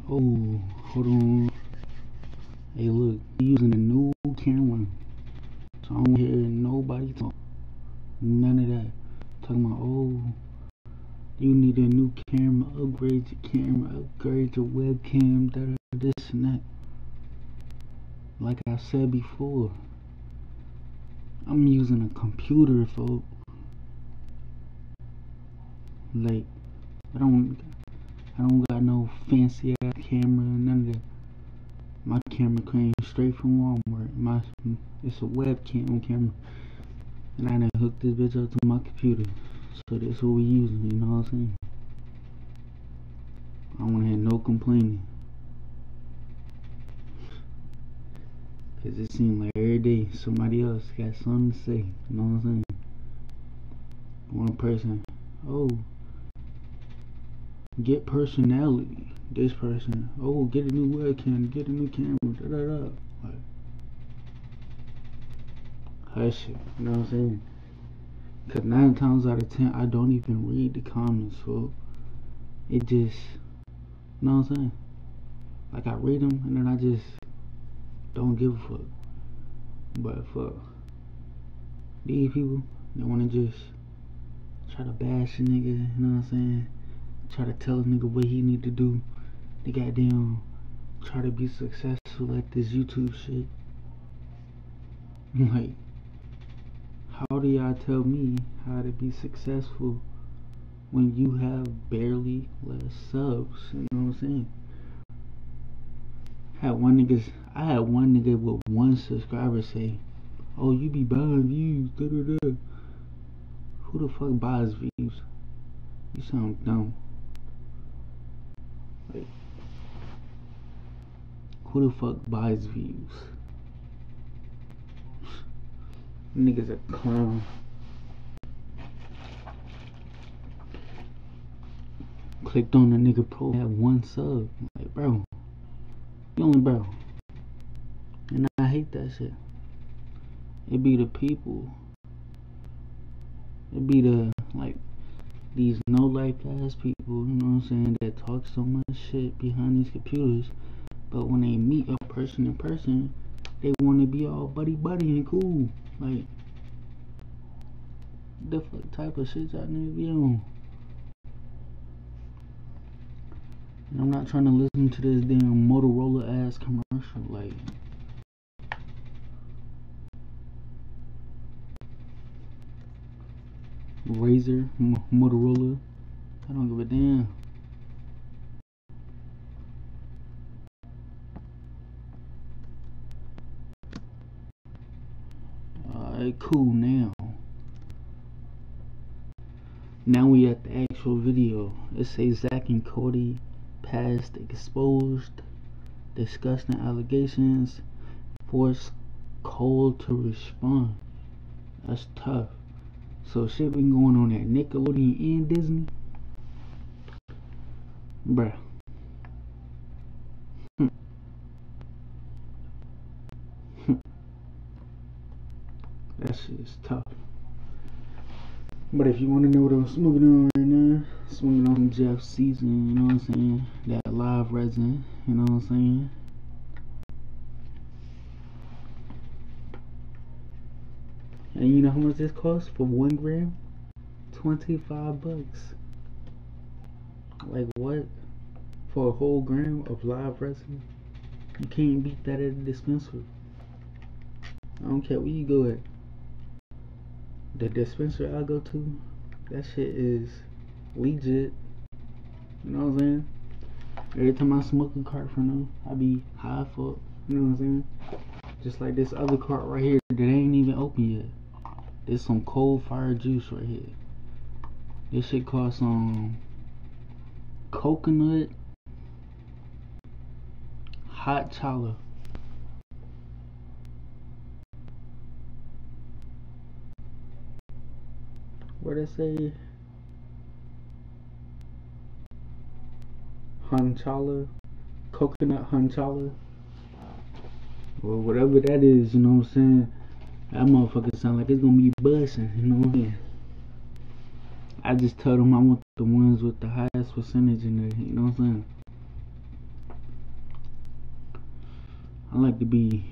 Oh, hold on. Hey, look, he using a new camera. So I don't hear nobody talk. None of that. Talking about, oh, you need a new camera, upgrade your camera, upgrade your webcam, this and that. Like I said before, I'm using a computer, folks. Like, I don't got no fancy ass camera, none of that. My camera came straight from Walmart. It's a webcam camera, and I done hooked this bitch up to my computer. So that's what we using. You know what I'm saying? I don't wanna have no complaining, cause it seems like every day somebody else got something to say. You know what I'm saying? One person, oh, get personality. This person, oh, get a new webcam, get a new camera, da da da. Like, hush it, you know what I'm saying? Cause 9 times out of 10, I don't even read the comments, so it just, you know what I'm saying? Like, I read them and then I just don't give a fuck. But for these people, they wanna just try to bash a nigga, you know what I'm saying? Try to tell a nigga what he need to do. They goddamn try to be successful at this YouTube shit. Like, how do y'all tell me how to be successful when you have barely less subs? You know what I'm saying? I had one nigga with 1 subscriber say, "Oh, you be buying views, da da da." Who the fuck buys views? You sound dumb. Like, who the fuck buys views? Niggas a clown. Clicked on the nigga pro, had 1 sub. Like, bro, you only bro. And I hate that shit. It be the people. It be the, like, these no life ass people, you know what I'm saying, that talk so much shit behind these computers, but when they meet a person in person, they want to be all buddy and cool. Like, the fuck type of shit y'all niggas be on? And I'm not trying to listen to this damn Motorola ass commercial. Like, Razer, Motorola, I don't give a damn. Alright, cool. Now we at the actual video. It says Zack and Cody past exposed disgusting allegations force Cole to respond. That's tough. So shit been going on at Nickelodeon and Disney, bruh. That shit is tough. But if you want to know what I'm smoking on right now, smoking on Jeff Season, you know what I'm saying? That live resin, you know what I'm saying? And you know how much this costs for 1 gram? $25. Like, what? For a whole gram of live resin? You can't beat that at a dispensary. I don't care where you go at. The dispensary I go to, that shit is legit. You know what I'm saying? Every time I smoke a cart from them, I be high fuck. You know what I'm saying? Just like this other cart right here that ain't even open yet. This some cold fire juice right here. This shit costs coconut hot chala. What they say? Hanchala, coconut hanchala. Well, whatever that is, you know what I'm saying? That motherfucker sound like it's gonna be busting, you know what I'm saying? I just told them I want the ones with the highest percentage in there, you know what I'm saying? I like to be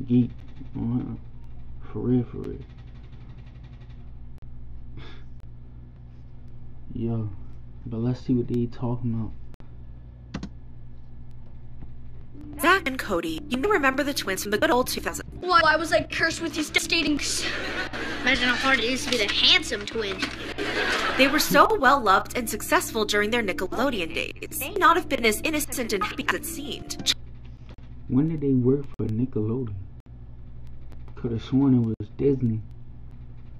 geek. For real, for real. Yo, but let's see what they talking about. Zack and Cody, you may remember the twins from the good old 2000s. Well, I was like cursed with these devastating. Imagine how hard it is to be the handsome twin. They were so well loved and successful during their Nickelodeon days. They may not have been as innocent and happy as it seemed. When did they work for Nickelodeon? Could have sworn it was Disney,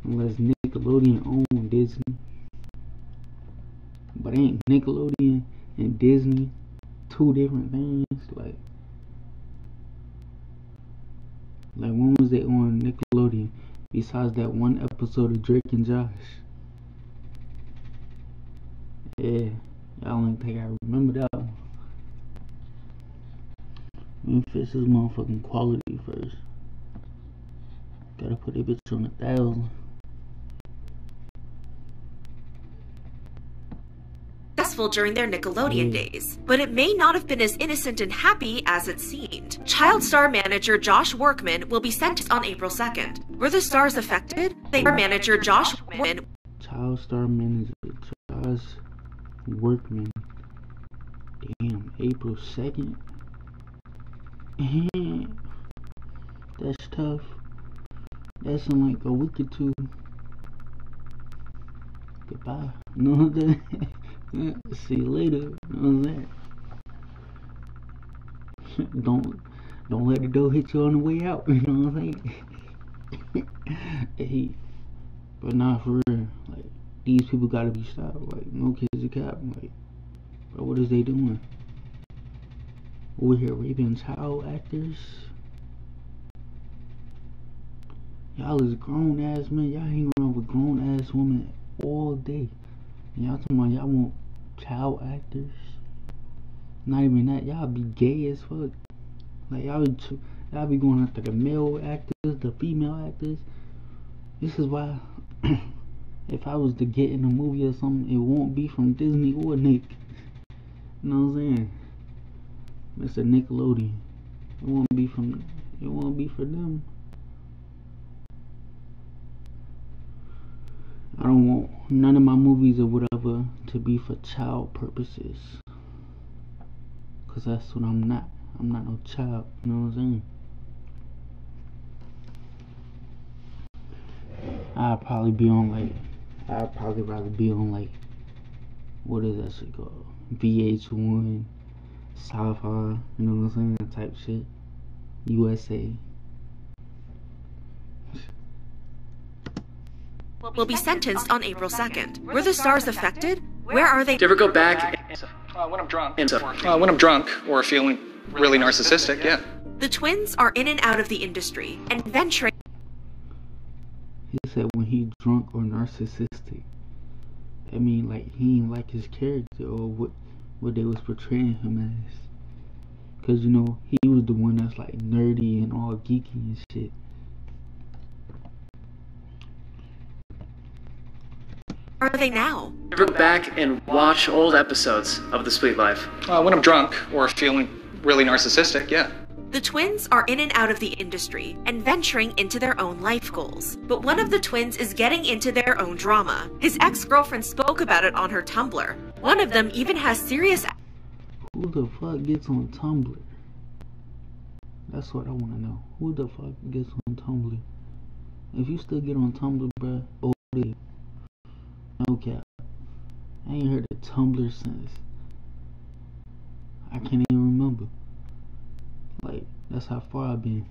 unless Nickelodeon owned Disney. But ain't Nickelodeon and Disney two different things? Like when was they on Nickelodeon? Besides that one episode of Drake and Josh. Yeah, y'all don't think I remember that one. Let me fix this motherfucking quality first. Gotta put that bitch on 1,000. Successful during their Nickelodeon days, but it may not have been as innocent and happy as it seemed. Child star manager Josh Workman will be sentenced on April 2nd. Were the stars affected? Manager Josh Workman. Child star manager Josh Workman. Damn, April 2nd? That's tough. That's in like a week or two. Goodbye. You know what I'm saying? See you later. You know what I'm saying? Don't let the door hit you on the way out. You know what I'm saying? Hey, but not for real. Like, these people gotta be stopped. Like, no kids are cap. Like, bro, what is they doing? Over here raping child actors? Y'all is grown ass men. Y'all hang around with grown ass women all day. And y'all talking about y'all want child actors? Not even that. Y'all be gay as fuck. Like y'all be going after the male actors, the female actors. This is why if I was to get in a movie or something, it won't be from Disney or Nick. You know what I'm saying? Mr. Nickelodeon. It won't be for them. I don't want none of my movies or whatever to be for child purposes. Cause that's what I'm not. I'm not no child, you know what I'm saying? I'd probably rather be on like, what is that shit called? VH1, Sci-Fi, you know what I'm saying? Type shit. USA. Will be sentenced on April 2nd. Were the stars affected? Where are they? Do you ever go back? When I'm drunk or feeling really narcissistic, yeah. The twins are in and out of the industry and venturing. He said when he drunk or narcissistic. I mean, like he ain't like his character or what they was portraying him as. Cause you know he was the one that's like nerdy and all geeky and shit. Are they now? Ever go back and watch old episodes of The Sweet Life? When I'm drunk or feeling really narcissistic, yeah. The twins are in and out of the industry and venturing into their own life goals. But one of the twins is getting into their own drama. His ex-girlfriend spoke about it on her Tumblr. One of them even has serious... Who the fuck gets on Tumblr? That's what I want to know. Who the fuck gets on Tumblr? If you still get on Tumblr, bruh, oh, no cap. I ain't heard of Tumblr since I can't even remember. Like, that's how far I've been.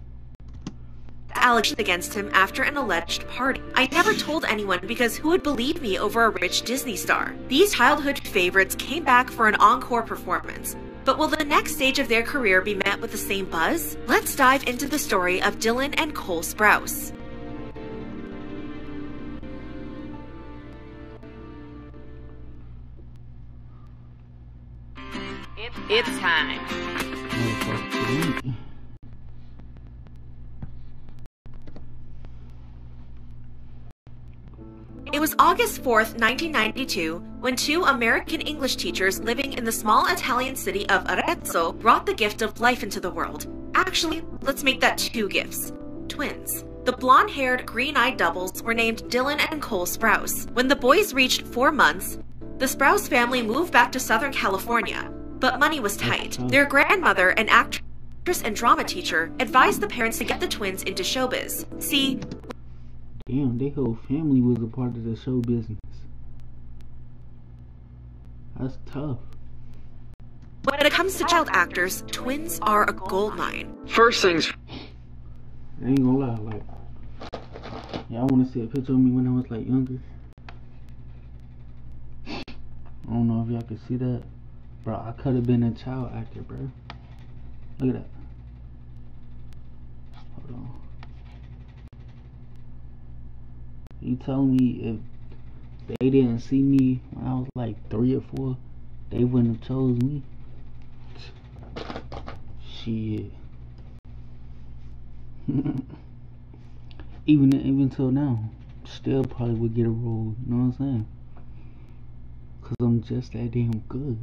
Alex against him after an alleged party. I never told anyone because who would believe me over a rich Disney star? These childhood favorites came back for an encore performance. But will the next stage of their career be met with the same buzz? Let's dive into the story of Dylan and Cole Sprouse. It's time. It was August 4th, 1992, when two American English teachers living in the small Italian city of Arezzo brought the gift of life into the world. Actually, let's make that 2 gifts. Twins. The blonde-haired, green-eyed doubles were named Dylan and Cole Sprouse. When the boys reached 4 months, the Sprouse family moved back to Southern California, but money was tight. Their grandmother, an actress and drama teacher, advised the parents to get the twins into showbiz. See, damn, their whole family was a part of the show business. That's tough. when it comes to child actors, twins are a goldmine. First things. I ain't gonna lie, like, y'all wanna see a picture of me when I was like younger? I don't know if y'all can see that. Bro, I could have been a child actor, bro. Look at that. Hold on. You tell me if they didn't see me when I was like 3 or 4, they wouldn't have chose me. Shit. even till now, still probably would get a role. You know what I'm saying? Cause I'm just that damn good.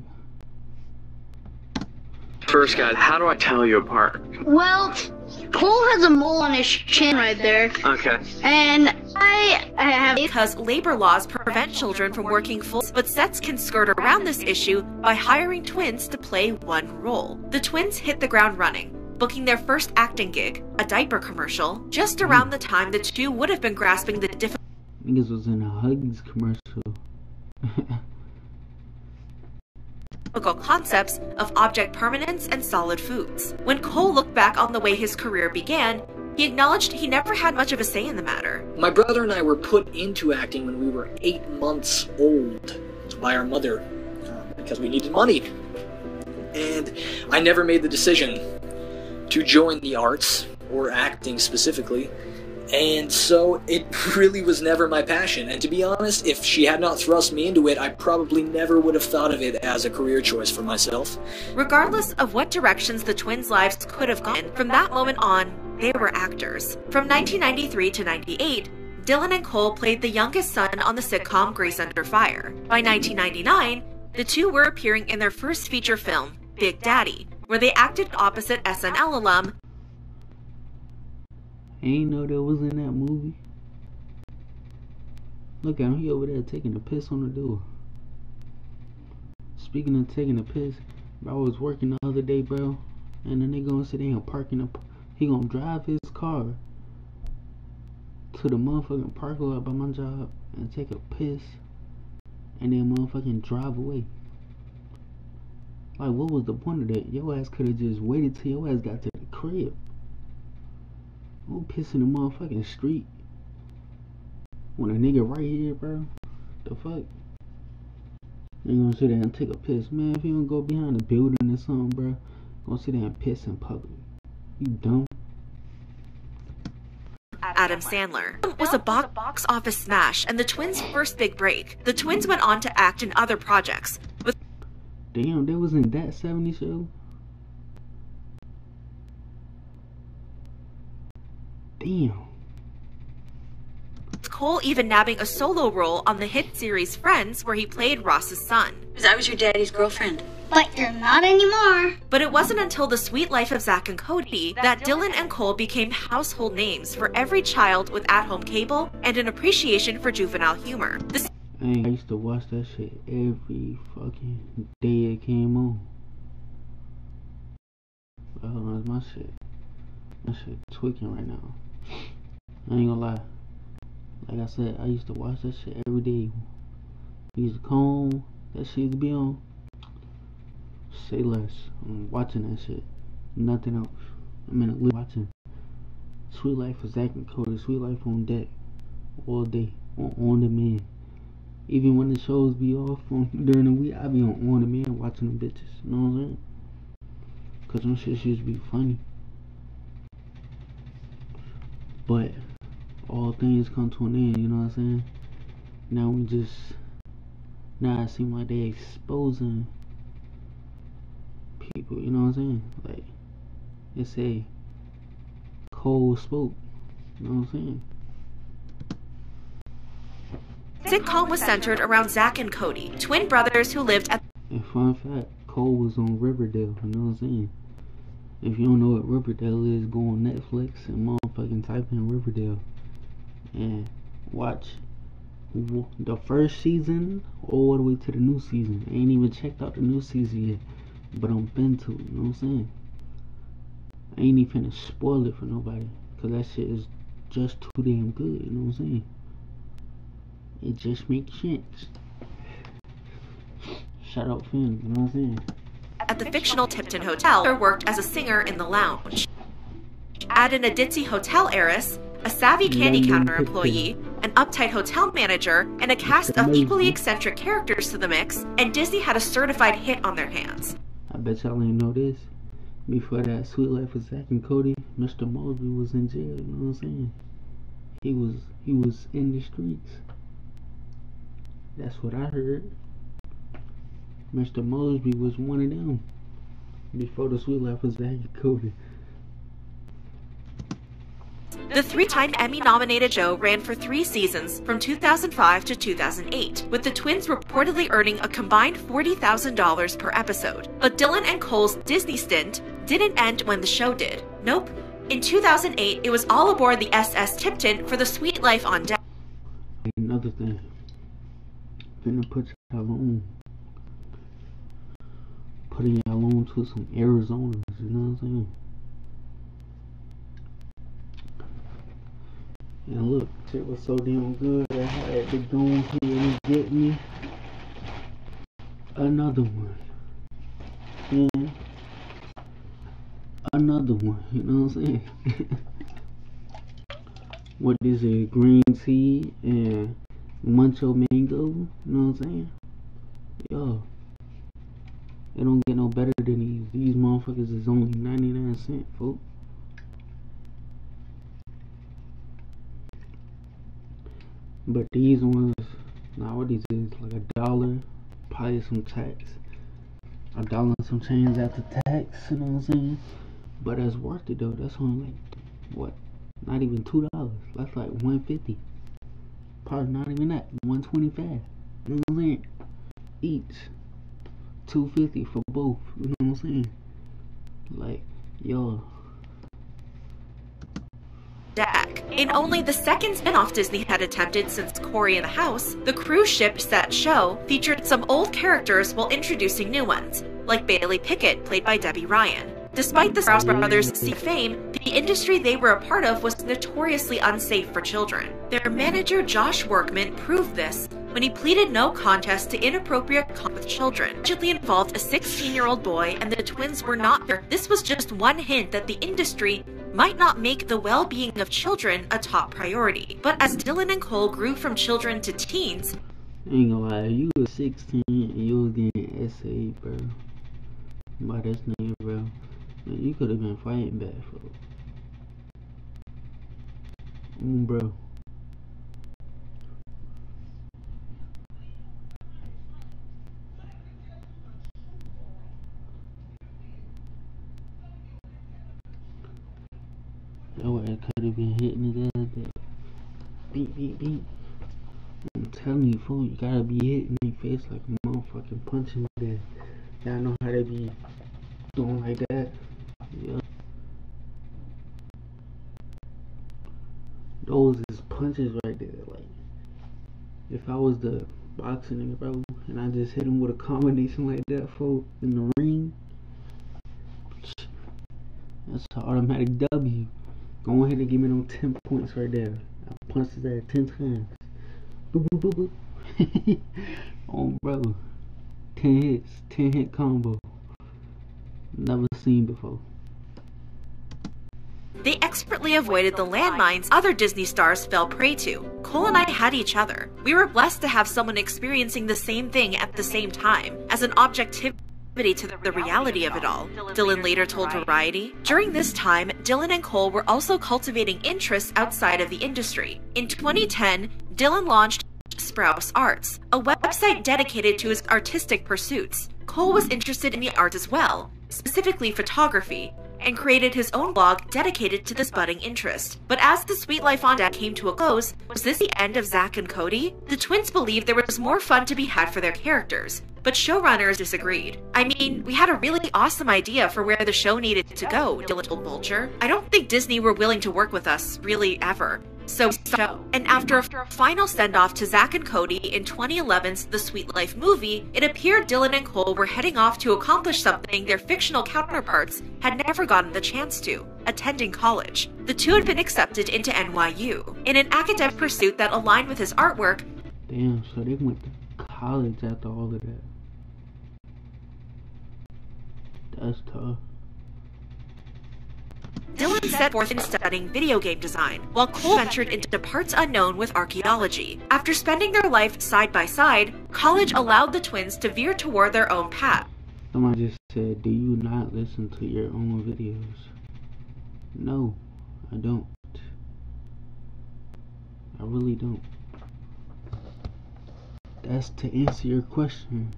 First, guys, how do I tell you apart? Well, Cole has a mole on his chin right there. Okay. And I have... Because labor laws prevent children from working full, but sets can skirt around this issue by hiring twins to play one role. The twins hit the ground running, booking their first acting gig, a diaper commercial, just around the time the two would have been grasping the Niggas was in a Huggies commercial. difficult concepts of object permanence and solid foods. When Cole looked back on the way his career began, he acknowledged he never had much of a say in the matter. My brother and I were put into acting when we were 8 months old by our mother because we needed money. And I never made the decision to join the arts, or acting specifically, and so it really was never my passion. And to be honest, if she had not thrust me into it, I probably never would have thought of it as a career choice for myself. Regardless of what directions the twins' lives could have gone, from that moment on, they were actors. From 1993 to 98, Dylan and Cole played the youngest son on the sitcom Grace Under Fire. By 1999, the two were appearing in their first feature film, Big Daddy, where they acted opposite SNL alum. I ain't know that was in that movie. Look at him, he over there taking a piss on the door. Speaking of taking a piss, bro, I was working the other day, bro, and then they gonna sit there and parking up. He gonna drive his car to the motherfucking parking lot by my job and take a piss, and then motherfucking drive away. Like, what was the point of that? Your ass could have just waited till your ass got to the crib. Who piss in the motherfucking street when a nigga right here, bro? The fuck? You gonna sit there and take a piss, man? If you don't go behind the building or something, bro, gonna sit there and piss in public. You dumb. Adam Sandler was a box office smash and the twins' first big break. The twins went on to act in other projects. Damn, they was in that 70s show? Damn. Cole even nabbing a solo role on the hit series Friends, where he played Ross's son. Because I was your daddy's girlfriend. But you're not anymore. But it wasn't until The Sweet Life of Zack and Cody that Dylan and Cole became household names for every child with at-home cable and an appreciation for juvenile humor. I used to watch that shit every fucking day it came on. Oh, my shit tweaking right now. I ain't gonna lie. Like I said, I used to watch that shit every day. I used to comb, that shit used to be on. Say less. I'm watching that shit. Nothing else. I'm in a watching Sweet Life of Zack and Cody. Sweet Life on deck. All day. On demand. Even when the shows be off during the week, I be on demand watching them bitches. You know what I'm saying? Cause them shit used to be funny. But all things come to an end, you know what I'm saying? Now it seem like they exposing people, you know what I'm saying? Like, they say Cole spoke, you know what I'm saying? Sitcom was centered around Zack and Cody, twin brothers who lived at... And fun fact, Cole was on Riverdale, you know what I'm saying? If you don't know what Riverdale is, go on Netflix and motherfucking type in Riverdale and watch the first season all the way to the new season. I ain't even checked out the new season yet, but I'm been to it, you know what I'm saying? I ain't even finna spoil it for nobody, cause that shit is just too damn good, you know what I'm saying? It just makes sense. Shout out Finn, you know what I'm saying? At the fictional Tipton Hotel, he worked as a singer in the lounge. Add in a ditzy hotel heiress, a savvy candy counter employee, an uptight hotel manager, and a cast of equally eccentric characters to the mix, and Disney had a certified hit on their hands. I bet y'all ain't know this. Before that Sweet Life of Zack and Cody, Mr. Mosby was in jail, you know what I'm saying? He was in the streets. That's what I heard. Mr. Mosby was one of them before the Sweet Life of Zack and Cody. The three-time Emmy-nominated show ran for 3 seasons from 2005 to 2008, with the twins reportedly earning a combined $40,000 per episode. But Dylan and Cole's Disney stint didn't end when the show did. Nope. In 2008, it was all aboard the SS Tipton for the Sweet Life on deck. Another thing, finna put y'all on. Putting y'all on to some Arizonas, you know what I'm saying? And look, shit was so damn good I had to go in here and get me another one. And another one, you know what I'm saying? What is it? Green tea and Muncho Mango, you know what I'm saying? Yo, it don't get no better than these. These motherfuckers is only 99 cents, folks. But these ones, nowadays is like $1, probably some tax. $1 and some change after tax, you know what I'm saying? But that's worth it though. That's only like, what? Not even $2. That's like $1.50. Probably not even that. $1.25. You know what I'm saying? Each. $2.50 for both. You know what I'm saying? Like, yo. Deck. In only the second spin-off Disney had attempted since Cory in the House, the cruise ship set show featured some old characters while introducing new ones, like Bailey Pickett, played by Debbie Ryan. Despite the Sprouse brothers' seek fame, the industry they were a part of was notoriously unsafe for children. Their manager Josh Workman proved this when he pleaded no contest to inappropriate contact with children. Allegedly involved a 16-year-old boy, and the twins were not there. This was just one hint that the industry might not make the well-being of children a top priority. But as Dylan and Cole grew from children to teens, I ain't gonna lie, you was 16 and you was getting SA, bro. By this name, bro. Man, you could have been fighting back, for bro. Yo, I could have been hitting it the other day. Beat, beat, beat. I'm telling you, fool, you gotta be hitting their face like a motherfucking punching that. Y'all know how they be doing like that. Yeah. Those is punches right there. Like, if I was the boxing nigga, bro, and I just hit him with a combination like that, fool, in the ring, that's an automatic W. Go ahead and give me them 10 points right there. I punched his ass 10 times. Boop, boop, boop, boop. Oh, bro. 10 hits, 10 hit combo. Never seen before. they expertly avoided the landmines other Disney stars fell prey to. Cole and I had each other. We were blessed to have someone experiencing the same thing at the same time, as an objectivity to the reality of it all, Dylan later told Variety. During this time, Dylan and Cole were also cultivating interests outside of the industry. In 2010, Dylan launched Sprouse Arts, a website dedicated to his artistic pursuits. Cole was interested in the arts as well, specifically photography, and created his own blog dedicated to this budding interest. But as The Sweet Life on Deck came to a close, was this the end of Zack and Cody? The twins believed there was more fun to be had for their characters, but showrunners disagreed. "I mean, we had a really awesome idea for where the show needed to go," Dylan told Vulture. "I don't think Disney were willing to work with us, really, ever. So, and after a final send-off to Zack and Cody in 2011's The Sweet Life movie, it appeared Dylan and Cole were heading off to accomplish something their fictional counterparts had never gotten the chance to: attending college. The two had been accepted into NYU, in an academic pursuit that aligned with his artwork. Damn, so they went to college after all of that. That's tough. Dylan set forth in studying video game design, while Cole ventured into parts unknown with archaeology. After spending their life side by side, college allowed the twins to veer toward their own path. Somebody just said, "Do you not listen to your own videos?" No, I don't. I really don't. That's to answer your question.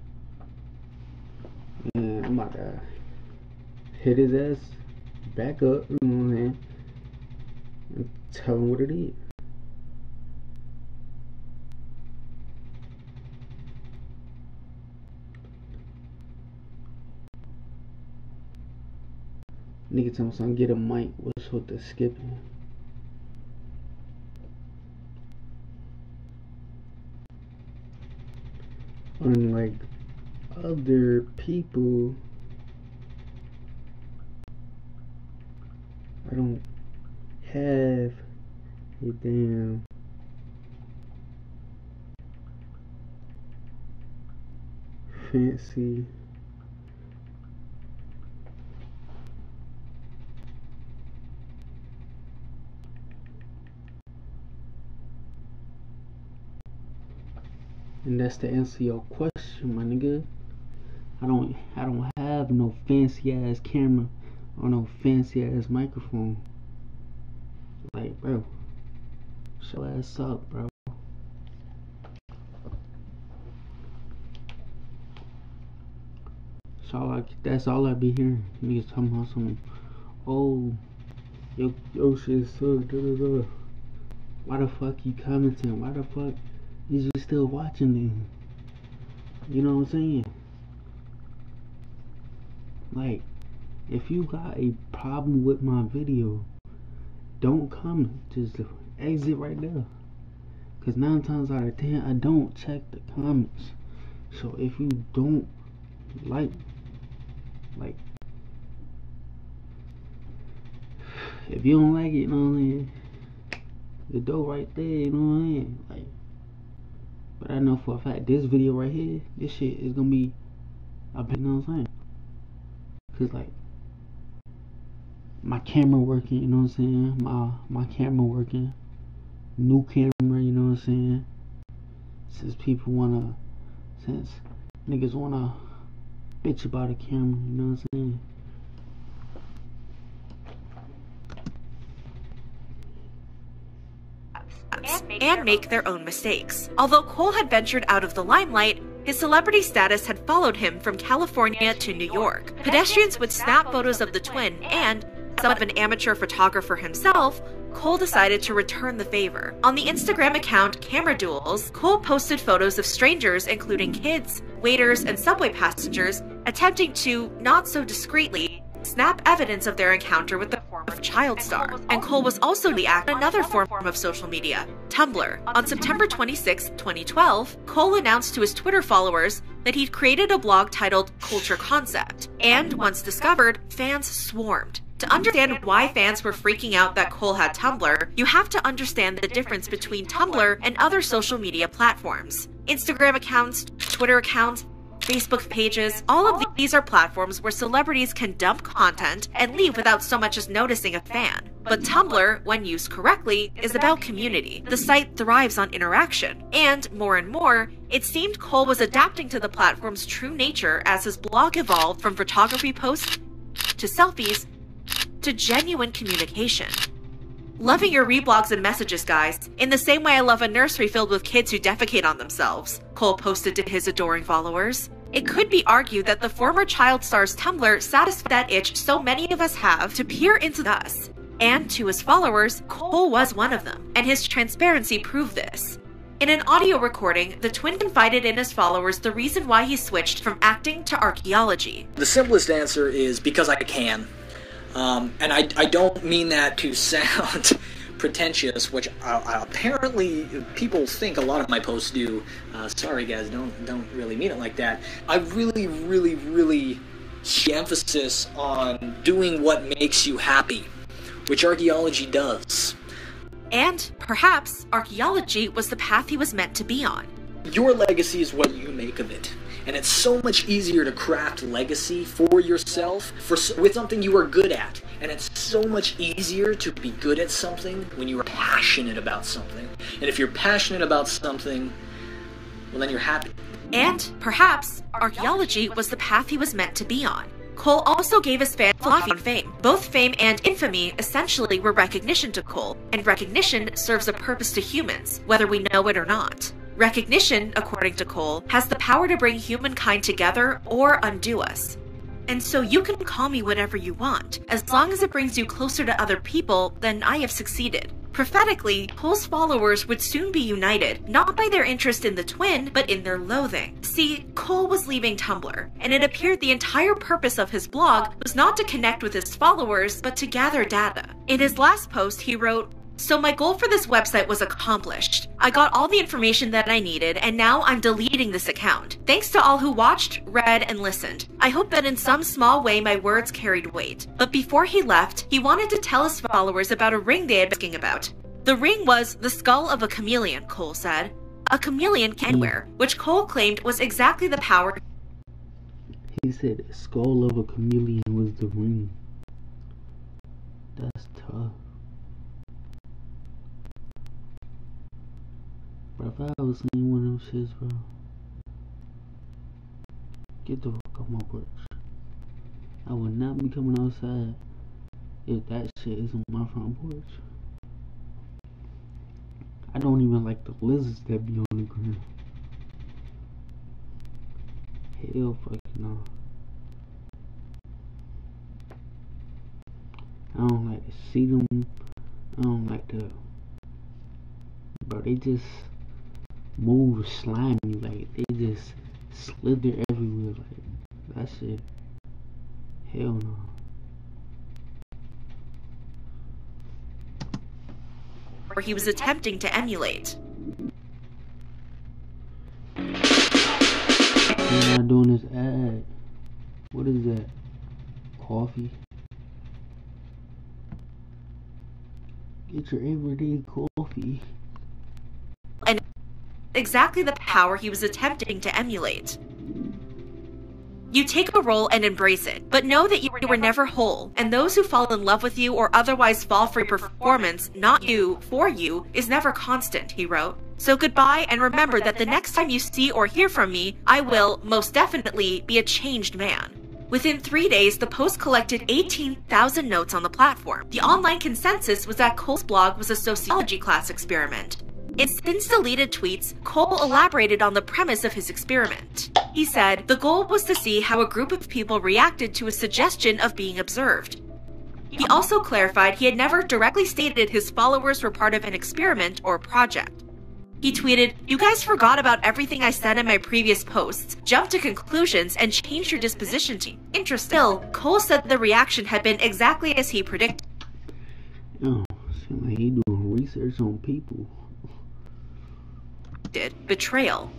And I'm about to hit his ass back up, you know what I'm saying, and tell him what it is. Nigga tell me something, get a mic, what's with the skipping? Unlike other people, I don't have a damn fancy and that's to answer your question, my nigga. I don't have no fancy ass camera or no fancy ass microphone. Like, bro, shut your ass up, bro. That's all I be hearing. Niggas talking about some, oh, yo shit suck, da da da. Why the fuck you commenting? Why the fuck is you still watching them? You know what I'm saying? Like, if you got a problem with my video, don't comment, just exit right there. Cause 9 times out of 10, I don't check the comments. So if you don't like, if you don't like it, you know what I'm saying, the door right there, you know what I'm saying? Like, but I know for a fact this video right here, this shit is gonna be, you know what I'm saying? Cause like, my camera working, you know what I'm saying? My camera working. New camera, you know what I'm saying? Since niggas wanna bitch about a camera, you know what I'm saying? And make their own mistakes. Although Cole had ventured out of the limelight, his celebrity status had followed him from California to New York. Pedestrians would snap photos of the twin, and, somewhat of an amateur photographer himself, Cole decided to return the favor. On the Instagram account Camera Duels, Cole posted photos of strangers, including kids, waiters, and subway passengers, attempting to, not so discreetly, snap evidence of their encounter with the former child star. And Cole was also the act another form of social media, Tumblr. On September 26, 2012, Cole announced to his Twitter followers that he'd created a blog titled Culture Concept, and once discovered, fans swarmed. To understand why fans were freaking out that Cole had Tumblr, you have to understand the difference between Tumblr and other social media platforms. Instagram accounts, Twitter accounts, Facebook pages, all of these are platforms where celebrities can dump content and leave without so much as noticing a fan. But Tumblr, when used correctly, is about community. The site thrives on interaction. And more, it seemed Cole was adapting to the platform's true nature as his blog evolved from photography posts to selfies to genuine communication. Loving your reblogs and messages, guys, in the same way I love a nursery filled with kids who defecate on themselves, Cole posted to his adoring followers. It could be argued that the former child star's Tumblr satisfied that itch so many of us have to peer into us. And to his followers, Cole was one of them, and his transparency proved this. In an audio recording, the twin confided in his followers the reason why he switched from acting to archaeology. The simplest answer is because I can. And I don't mean that to sound pretentious, which apparently people think a lot of my posts do. Sorry guys, don't really mean it like that. I really see emphasis on doing what makes you happy, which archaeology does. And perhaps archaeology was the path he was meant to be on. Your legacy is what you make of it. And it's so much easier to craft legacy for yourself with something you are good at. And it's so much easier to be good at something when you are passionate about something. And if you're passionate about something, well, then you're happy. And perhaps archaeology was the path he was meant to be on. Cole also gave his fans philosophy on fame. Both fame and infamy essentially were recognition to Cole, and recognition serves a purpose to humans, whether we know it or not. Recognition, according to Cole, has the power to bring humankind together or undo us. And so you can call me whatever you want. As long as it brings you closer to other people, then I have succeeded. Prophetically, Cole's followers would soon be united, not by their interest in the twin, but in their loathing. See, Cole was leaving Tumblr, and it appeared the entire purpose of his blog was not to connect with his followers, but to gather data. In his last post, he wrote, "So my goal for this website was accomplished. I got all the information that I needed, and now I'm deleting this account. Thanks to all who watched, read, and listened. I hope that in some small way my words carried weight." But before he left, he wanted to tell his followers about a ring they had been asking about. The ring was the skull of a chameleon, Cole said. A chameleon can wear, which Cole claimed was exactly the power. He said the skull of a chameleon was the ring. That's tough. Bro, if I was seeing one of them shits, bro, get the fuck off my porch. I would not be coming outside if that shit is on my front porch. I don't even like the lizards that be on the ground. Hell fucking no. I don't like to see them. I don't like to. Bro, they just move slimy, like they just slither everywhere, like that shit. Hell no. Where he was attempting to emulate. You're not doing this ad. What is that? Coffee? Get your everyday coffee. And exactly the power he was attempting to emulate. You take a role and embrace it, but know that you were never whole, and those who fall in love with you or otherwise fall for your performance, not you, for you, is never constant, he wrote. So goodbye, and remember that the next time you see or hear from me, I will, most definitely, be a changed man. Within 3 days, the post collected 18,000 notes on the platform. The online consensus was that Cole's blog was a sociology class experiment. In since deleted tweets, Cole elaborated on the premise of his experiment. He said, the goal was to see how a group of people reacted to a suggestion of being observed. He also clarified he had never directly stated his followers were part of an experiment or project. He tweeted, "You guys forgot about everything I said in my previous posts, jumped to conclusions, and changed your disposition to interest." Still, Cole said the reaction had been exactly as he predicted. Oh, seems like he doing research on people. Betrayal.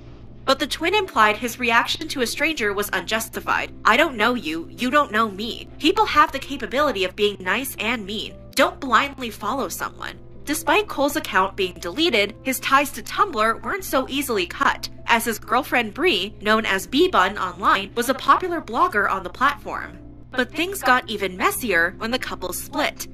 But the twin implied his reaction to a stranger was unjustified. I don't know you, you don't know me. People have the capability of being nice and mean. Don't blindly follow someone. Despite Cole's account being deleted, his ties to Tumblr weren't so easily cut, as his girlfriend Bree, known as B-Bun online, was a popular blogger on the platform. But things got even messier when the couple split,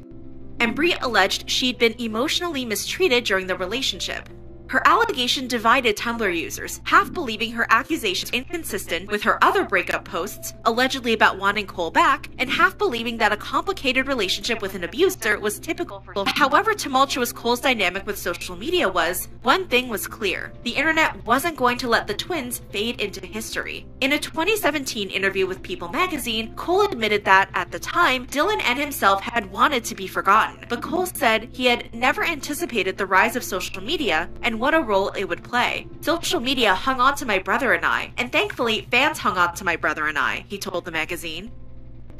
and Bree alleged she'd been emotionally mistreated during the relationship. Her allegation divided Tumblr users, half believing her accusations inconsistent with her other breakup posts, allegedly about wanting Cole back, and half believing that a complicated relationship with an abuser was typical for however tumultuous Cole's dynamic with social media was, one thing was clear. The internet wasn't going to let the twins fade into history. In a 2017 interview with People magazine, Cole admitted that, at the time, Dylan and himself had wanted to be forgotten, but Cole said he had never anticipated the rise of social media and what a role it would play. Social media hung on to my brother and I, and thankfully fans hung on to my brother and I, he told the magazine.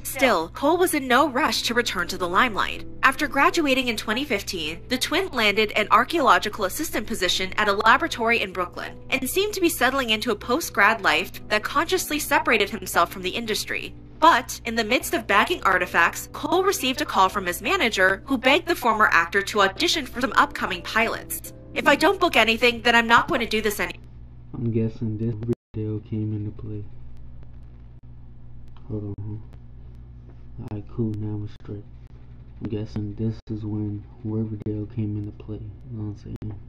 Still, Cole was in no rush to return to the limelight. After graduating in 2015, the twin landed an archaeological assistant position at a laboratory in Brooklyn, and seemed to be settling into a post-grad life that consciously separated himself from the industry. But, in the midst of bagging artifacts, Cole received a call from his manager, who begged the former actor to audition for some upcoming pilots. "If I don't book anything, then I'm not going to do this anymore." I'm guessing this Riverdale came into play. Hold on. Alright, cool, now we're straight. I'm guessing this is when Riverdale came into play. You know what I'm saying?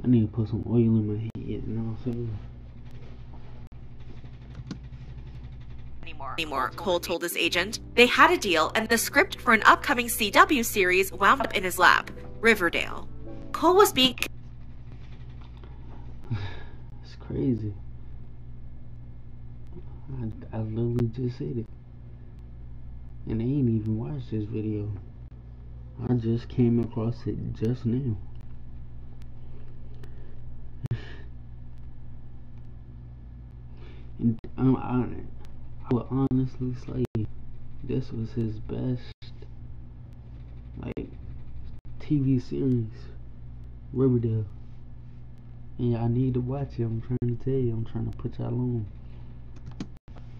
I need to put some oil in my head, you know what I'm saying? Anymore, Cole told his agent. They had a deal, and the script for an upcoming CW series wound up in his lap, Riverdale. Cole was being... It's crazy. I literally just said it. And I ain't even watched this video. I just came across it just now. And I would honestly say this was his best, like, TV series, Riverdale. And I need to watch it. I'm trying to tell you. I'm trying to put y'all on.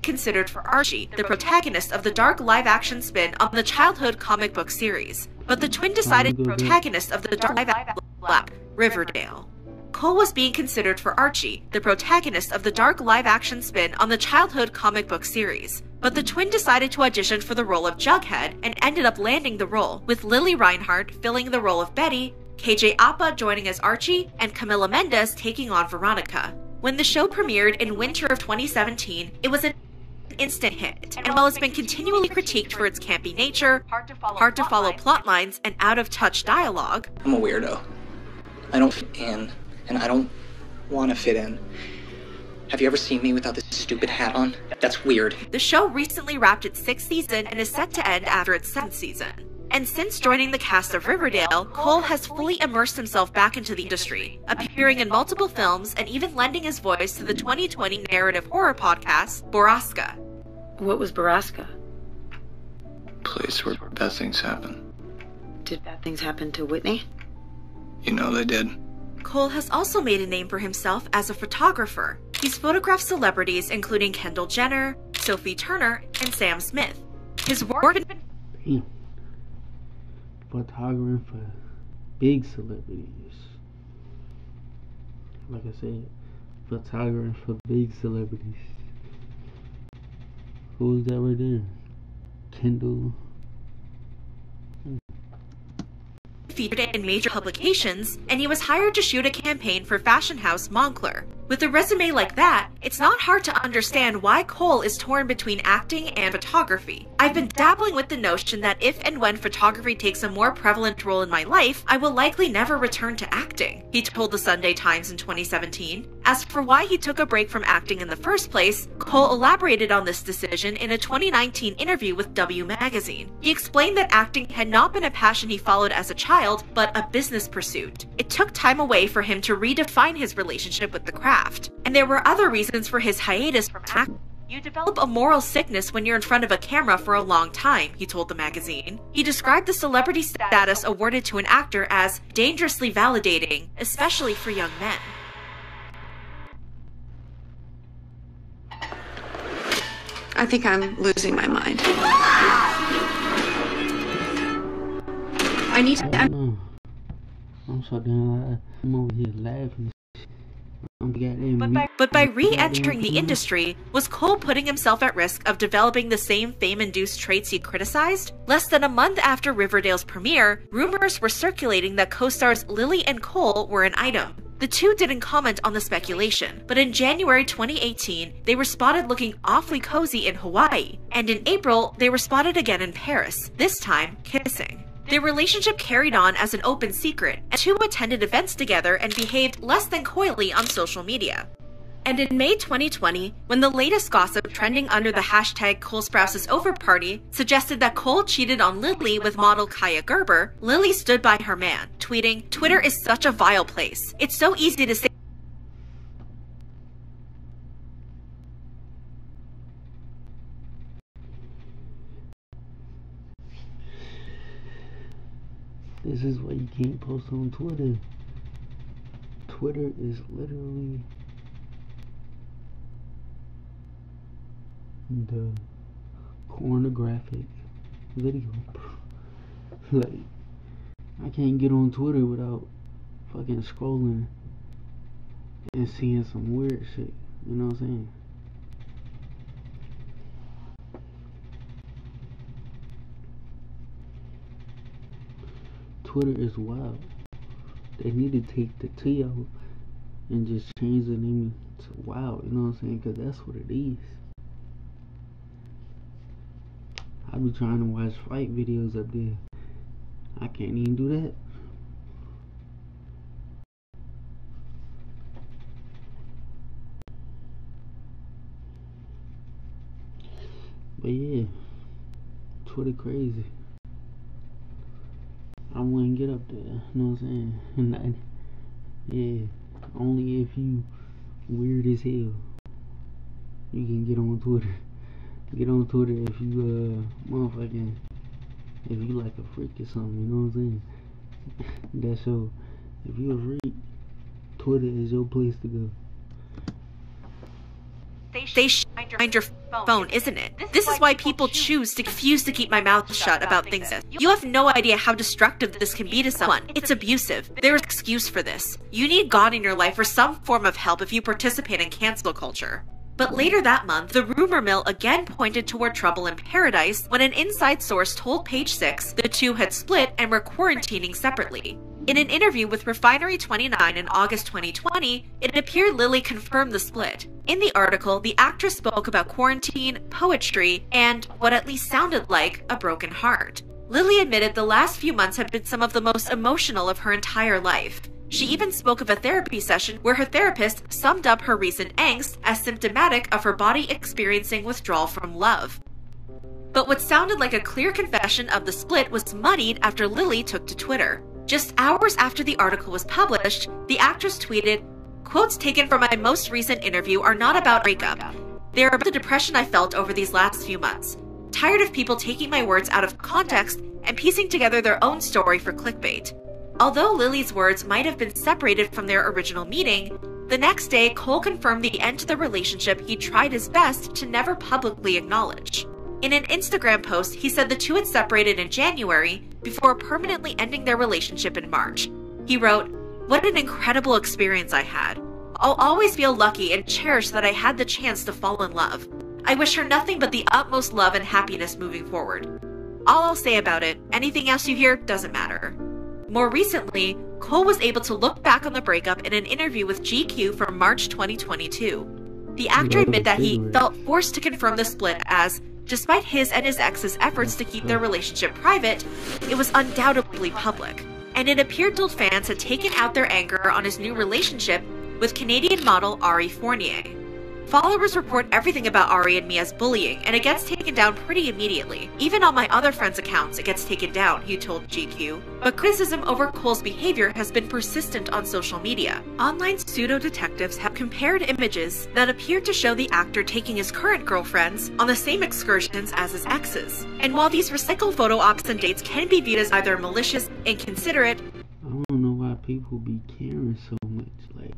Considered for Archie, the protagonist of the dark live-action spin on the childhood comic book series. But the twin decided the protagonist of the dark live-action Riverdale. Cole was being considered for Archie, the protagonist of the dark live-action spin on the childhood comic book series. But the twin decided to audition for the role of Jughead and ended up landing the role, with Lily Reinhart filling the role of Betty, KJ Apa joining as Archie, and Camila Mendes taking on Veronica. When the show premiered in winter of 2017, it was an instant hit, and while it's been continually critiqued for its campy nature, hard to follow plot lines, and out-of-touch dialogue, I'm a weirdo. I don't fit in, and I don't want to fit in. Have you ever seen me without this stupid hat on? That's weird. The show recently wrapped its 6th season and is set to end after its 7th season. And since joining the cast of Riverdale, Cole has fully immersed himself back into the industry, appearing in multiple films and even lending his voice to the 2020 narrative horror podcast, Borrasca. What was Borrasca? Place where bad things happen. Did bad things happen to Whitney? You know they did. Cole has also made a name for himself as a photographer. He's photographed celebrities including Kendall Jenner, Sophie Turner, and Sam Smith. His work has been photographing for big celebrities. Like I said, photographing for big celebrities. Who's that right there? Kendall. Featured in major publications, and he was hired to shoot a campaign for fashion house Moncler. With a resume like that, it's not hard to understand why Cole is torn between acting and photography. I've been dabbling with the notion that if and when photography takes a more prevalent role in my life, I will likely never return to acting, he told the Sunday Times in 2017. As for why he took a break from acting in the first place, Cole elaborated on this decision in a 2019 interview with W Magazine. He explained that acting had not been a passion he followed as a child, but a business pursuit. It took time away for him to redefine his relationship with the craft. And there were other reasons for his hiatus from acting. You develop a moral sickness when you're in front of a camera for a long time, he told the magazine. He described the celebrity status awarded to an actor as dangerously validating, especially for young men. I think I'm losing my mind. I need to... I'm so damn. I'm over here laughing. But by re-entering the industry, was Cole putting himself at risk of developing the same fame-induced traits he criticized? Less than a month after Riverdale's premiere, rumors were circulating that co-stars Lily and Cole were an item. The two didn't comment on the speculation, but in January 2018, they were spotted looking awfully cozy in Hawaii, and in April, they were spotted again in Paris, this time kissing. Their relationship carried on as an open secret, and the two attended events together and behaved less than coyly on social media. And in May 2020, when the latest gossip trending under the hashtag Cole Sprouse's Over Party suggested that Cole cheated on Lily with model Kaya Gerber, Lily stood by her man, tweeting, "Twitter is such a vile place. It's so easy to say." This is why you can't post on Twitter. Twitter is literally the pornographic video. Like, I can't get on Twitter without fucking scrolling and seeing some weird shit. You know what I'm saying? Twitter is wild. They need to take the T out and just change the name to Wow. You know what I'm saying? Because that's what it is. I be trying to watch fight videos up there. I can't even do that. But yeah, Twitter crazy. I wouldn't get up there, you know what I'm saying? Yeah, only if you weird as hell you can get on Twitter. Get on Twitter if you motherfucking, if you like a freak or something, you know what I'm saying? That's your, if you a freak, Twitter is your place to go. They find your phone, isn't it? This is why people choose to refuse to keep my mouth shut about things. You have no idea how destructive this can be to someone. It's abusive. There is an excuse for this. You need God in your life or some form of help if you participate in cancel culture. But later that month, the rumor mill again pointed toward trouble in paradise when an inside source told Page 6 the two had split and were quarantining separately. In an interview with Refinery 29 in August 2020, it appeared Lily confirmed the split. In the article, the actress spoke about quarantine, poetry, and what at least sounded like a broken heart. Lily admitted the last few months had been some of the most emotional of her entire life. She even spoke of a therapy session where her therapist summed up her recent angst as symptomatic of her body experiencing withdrawal from love. But what sounded like a clear confession of the split was muddied after Lily took to Twitter. Just hours after the article was published, the actress tweeted, "Quotes taken from my most recent interview are not about breakup. They're about the depression I felt over these last few months. Tired of people taking my words out of context and piecing together their own story for clickbait." Although Lily's words might have been separated from their original meaning, the next day Cole confirmed the end to the relationship he tried his best to never publicly acknowledge. In an Instagram post, he said the two had separated in January before permanently ending their relationship in March. He wrote, "What an incredible experience I had. I'll always feel lucky and cherish that I had the chance to fall in love. I wish her nothing but the utmost love and happiness moving forward. All I'll say about it, anything else you hear doesn't matter." More recently, Cole was able to look back on the breakup in an interview with GQ from March 2022. The actor admitted that he felt forced to confirm the split as, despite his and his ex's efforts to keep their relationship private, it was undoubtedly public, and it appeared both fans had taken out their anger on his new relationship with Canadian model Ari Fournier. Followers report everything about Ari and me as bullying, and it gets taken down pretty immediately. Even on my other friends' accounts, it gets taken down, he told GQ. But criticism over Cole's behavior has been persistent on social media. Online pseudo-detectives have compared images that appear to show the actor taking his current girlfriends on the same excursions as his exes. And while these recycled photo ops and dates can be viewed as either malicious, inconsiderate, I don't know why people be caring so much. Like,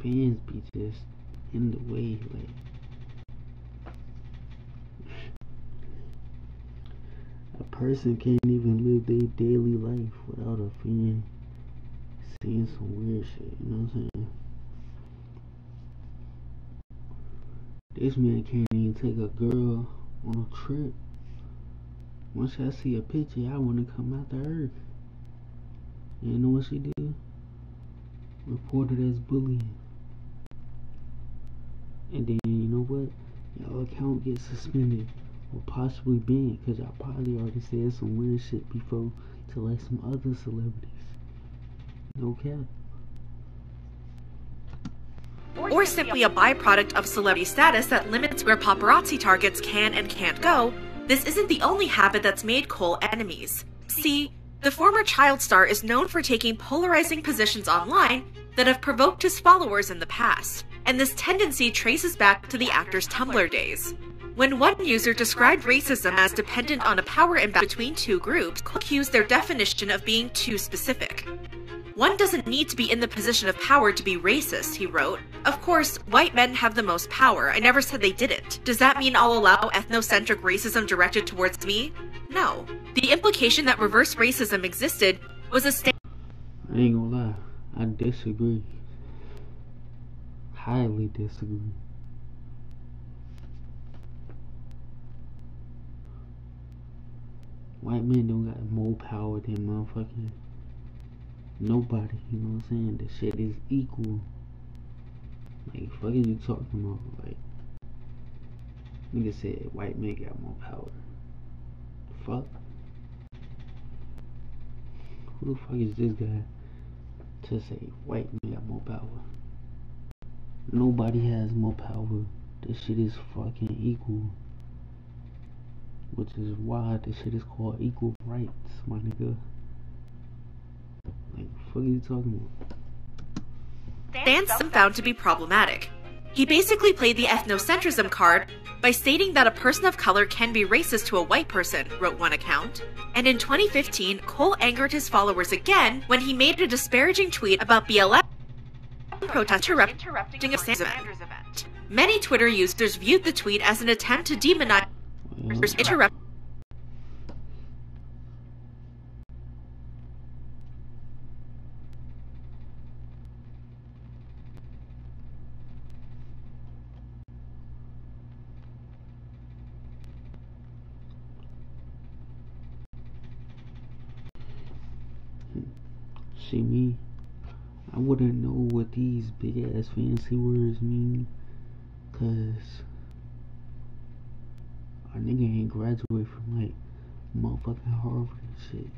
fans be just in the way. Like, a person can't even live their daily life without a fan some weird shit, you know what I'm saying? This man can't even take a girl on a trip. Once I see a picture, I want to come out the earth. And you know what she did? Reported as bullying. And then, you know what? Y'all account gets suspended or possibly banned because y'all probably already said some weird shit before to like some other celebrities. No cap. Or simply a byproduct of celebrity status that limits where paparazzi targets can and can't go, this isn't the only habit that's made Cole enemies. See, the former child star is known for taking polarizing positions online that have provoked his followers in the past, and this tendency traces back to the actor's Tumblr days. When one user described racism as dependent on a power imbalance between two groups, Cole accused their definition of being too specific. One doesn't need to be in the position of power to be racist, he wrote. Of course, white men have the most power. I never said they didn't. Does that mean I'll allow ethnocentric racism directed towards me? No. The implication that reverse racism existed was a statement. I ain't gonna lie, I disagree. Highly disagree. White men don't got more power than motherfucking nobody, you know what I'm saying? The shit is equal. Like, fuck is you talking about? Like, nigga said white men got more power. Fuck. Who the fuck is this guy to say white men got more power? Nobody has more power. This shit is fucking equal. Which is why this shit is called equal rights, my nigga. Like, what the fuck are you talking about? Stan's found to be problematic. He basically played the ethnocentrism card by stating that a person of color can be racist to a white person, wrote one account. And in 2015, Cole angered his followers again when he made a disparaging tweet about BLM protesters interrupting a Sanders event. Many Twitter users viewed the tweet as an attempt to demonize interrupt. See me, I wouldn't know what these big ass fancy words mean, cause our nigga ain't graduate from like motherfucking Harvard and shit.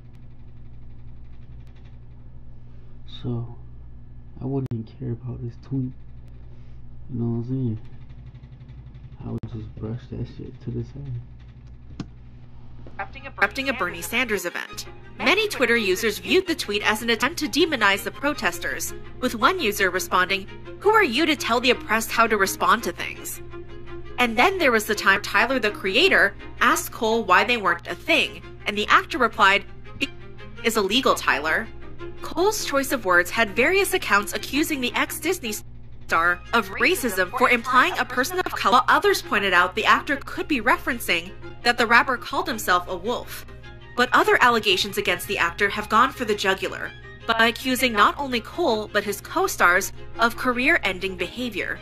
So I wouldn't care about this tweet. You know what I'm saying? I would just brush that shit to the side. Interrupting a Bernie Sanders event. Many Twitter users viewed the tweet as an attempt to demonize the protesters, with one user responding, "Who are you to tell the oppressed how to respond to things?" And then there was the time Tyler, the creator, asked Cole why they weren't a thing, and the actor replied, "Is illegal, Tyler." Cole's choice of words had various accounts accusing the ex-Disney star of racism for implying a person of color, while others pointed out the actor could be referencing that the rapper called himself a wolf. But other allegations against the actor have gone for the jugular, by accusing not only Cole but his co-stars of career-ending behavior.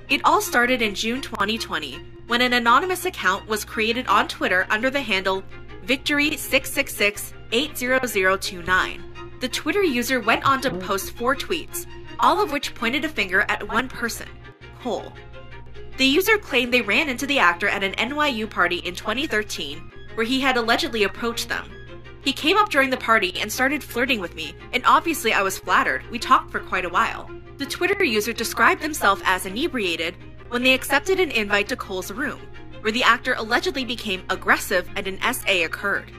It all started in June 2020, when an anonymous account was created on Twitter under the handle Victory666-80029. The Twitter user went on to post 4 tweets, all of which pointed a finger at one person, Cole. The user claimed they ran into the actor at an NYU party in 2013, where he had allegedly approached them. He came up during the party and started flirting with me, and obviously I was flattered. We talked for quite a while. The Twitter user described himself as inebriated when they accepted an invite to Cole's room, where the actor allegedly became aggressive and an SA occurred.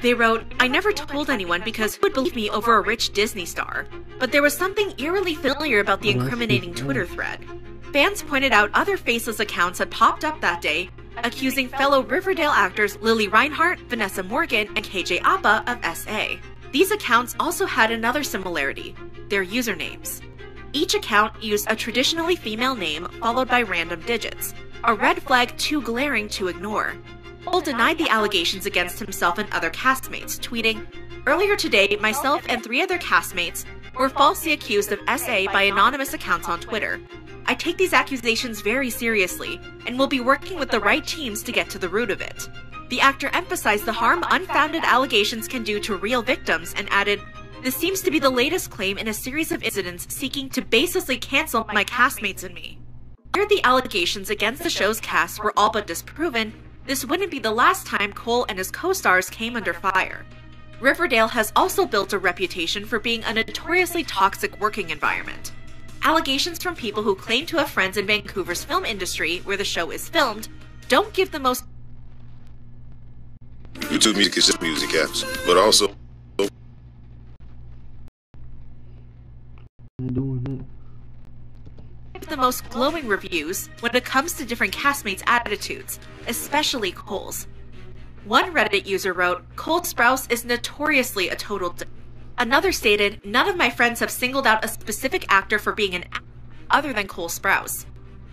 They wrote, "I never told anyone because who would believe me over a rich Disney star? But there was something eerily familiar about the incriminating Twitter thread." Fans pointed out other faceless accounts had popped up that day, accusing fellow Riverdale actors Lily Reinhart, Vanessa Morgan, and KJ Apa of SA. These accounts also had another similarity, their usernames. Each account used a traditionally female name followed by random digits, a red flag too glaring to ignore. Cole denied the allegations against himself and other castmates, tweeting, Earlier today, myself and 3 other castmates were falsely accused of SA by anonymous accounts on Twitter. I take these accusations very seriously and will be working with the right teams to get to the root of it. The actor emphasized the harm unfounded allegations can do to real victims and added, "This seems to be the latest claim in a series of incidents seeking to baselessly cancel my castmates and me. Where the allegations against the show's cast were all but disproven, this wouldn't be the last time Cole and his co-stars came under fire." Riverdale has also built a reputation for being a notoriously toxic working environment. Allegations from people who claim to have friends in Vancouver's film industry, where the show is filmed, don't give the most. YouTube music is just music apps, but also The most glowing reviews when it comes to different castmates' attitudes, especially Cole's. One Reddit user wrote, "Cole Sprouse is notoriously a total d-." Another stated, "None of my friends have singled out a specific actor for being an actor other than Cole Sprouse."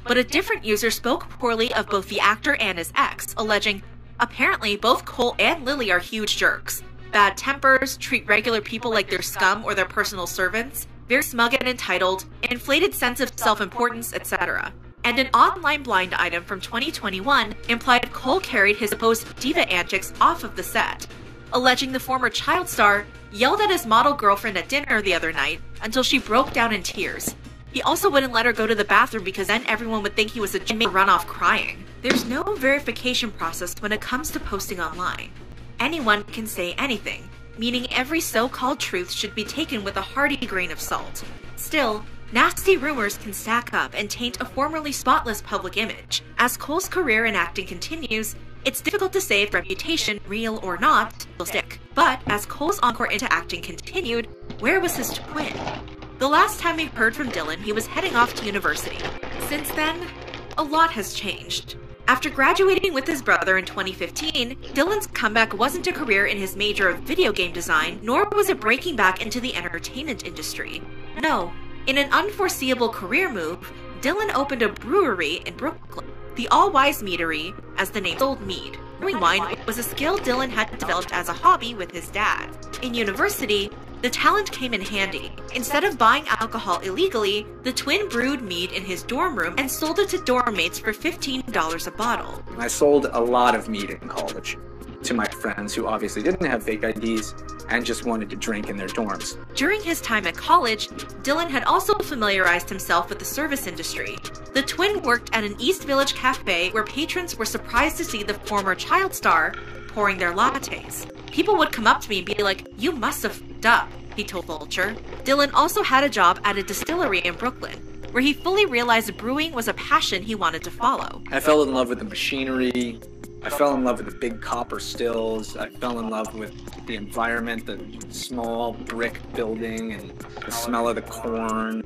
But a different user spoke poorly of both the actor and his ex, alleging, "Apparently both Cole and Lily are huge jerks. Bad tempers, treat regular people like they're scum or their personal servants, very smug and entitled, inflated sense of self-importance, etc." And an online blind item from 2021 implied Cole carried his supposed diva antics off of the set, alleging the former child star yelled at his model girlfriend at dinner the other night until she broke down in tears. He also wouldn't let her go to the bathroom because then everyone would think he was a and run off crying. There's no verification process when it comes to posting online. Anyone can say anything, meaning every so-called truth should be taken with a hearty grain of salt. Still, nasty rumors can stack up and taint a formerly spotless public image. As Cole's career in acting continues, it's difficult to say if reputation, real or not, will stick. But as Cole's encore into acting continued, where was his twin? The last time we heard from Dylan, he was heading off to university. Since then, a lot has changed. After graduating with his brother in 2015, Dylan's comeback wasn't a career in his major of video game design, nor was it breaking back into the entertainment industry. No, in an unforeseeable career move, Dylan opened a brewery in Brooklyn, the All-Wise Meadery, as the name sold mead. Brewing wine was a skill Dylan had developed as a hobby with his dad. In university, the talent came in handy. Instead of buying alcohol illegally, the twin brewed mead in his dorm room and sold it to dorm mates for $15 a bottle. I sold a lot of mead in college to my friends who obviously didn't have fake IDs and just wanted to drink in their dorms. During his time at college, Dylan had also familiarized himself with the service industry. The twin worked at an East Village cafe where patrons were surprised to see the former child star pouring their lattes. People would come up to me and be like, "You must have f***ed up," he told Vulture. Dylan also had a job at a distillery in Brooklyn, where he fully realized brewing was a passion he wanted to follow. I fell in love with the machinery. I fell in love with the big copper stills. I fell in love with the environment, the small brick building, and the smell of the corn.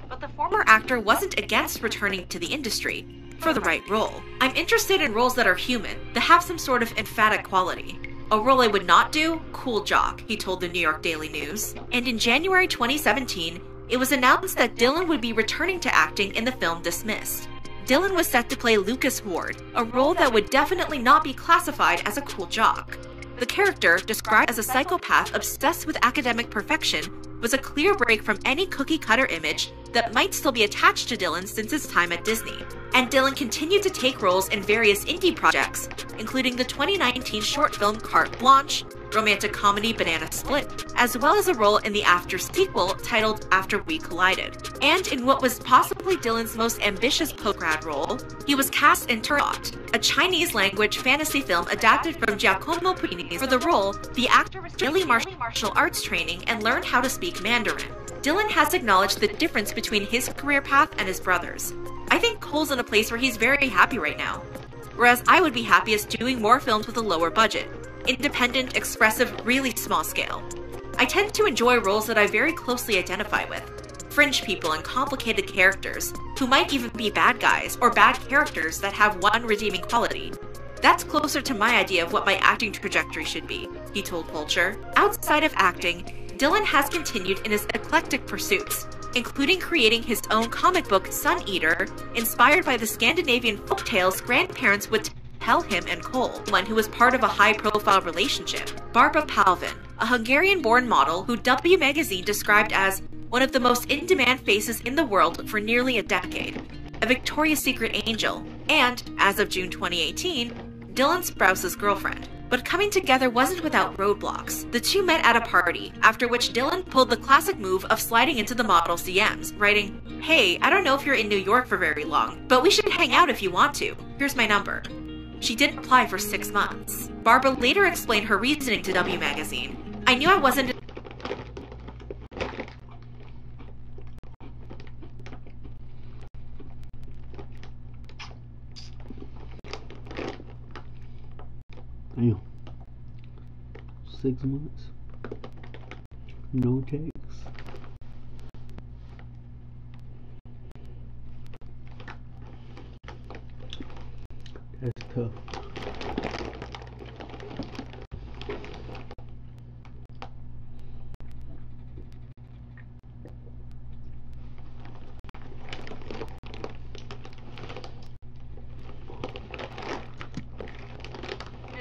But the former actor wasn't against returning to the industry for the right role. "I'm interested in roles that are human, that have some sort of emphatic quality. A role I would not do? Cool jock," he told the New York Daily News. And in January 2017, it was announced that Dylan would be returning to acting in the film Dismissed. Dylan was set to play Lucas Ward, a role that would definitely not be classified as a cool jock. The character, described as a psychopath obsessed with academic perfection, was a clear break from any cookie-cutter image that might still be attached to Dylan since his time at Disney. And Dylan continued to take roles in various indie projects, including the 2019 short film Carte Blanche, romantic comedy Banana Split, as well as a role in the After sequel titled After We Collided. And in what was possibly Dylan's most ambitious post-grad role, he was cast in Turgot, a Chinese-language fantasy film adapted from Giacomo Puccini. For the role, the actor received martial arts training and learned how to speak Mandarin. Dylan has acknowledged the difference between his career path and his brother's. "I think Cole's in a place where he's very happy right now. Whereas I would be happiest doing more films with a lower budget. Independent, expressive, really small scale. I tend to enjoy roles that I very closely identify with. Fringe people and complicated characters, who might even be bad guys, or bad characters that have one redeeming quality. That's closer to my idea of what my acting trajectory should be," he told Vulture. Outside of acting, Dylan has continued in his eclectic pursuits, including creating his own comic book, Sun Eater, inspired by the Scandinavian folktales grandparents would tell him and Cole, one who was part of a high-profile relationship. Barbara Palvin, a Hungarian-born model who W Magazine described as one of the most in-demand faces in the world for nearly a decade, a Victoria's Secret angel, and, as of June 2018, Dylan Sprouse's girlfriend. But coming together wasn't without roadblocks. The two met at a party, after which Dylan pulled the classic move of sliding into the model's DMs, writing, "Hey, I don't know if you're in New York for very long, but we should hang out if you want to. Here's my number." She didn't reply for 6 months. Barbara later explained her reasoning to W Magazine. "I knew I wasn't..." Damn. 6 months. No takes. That's tough.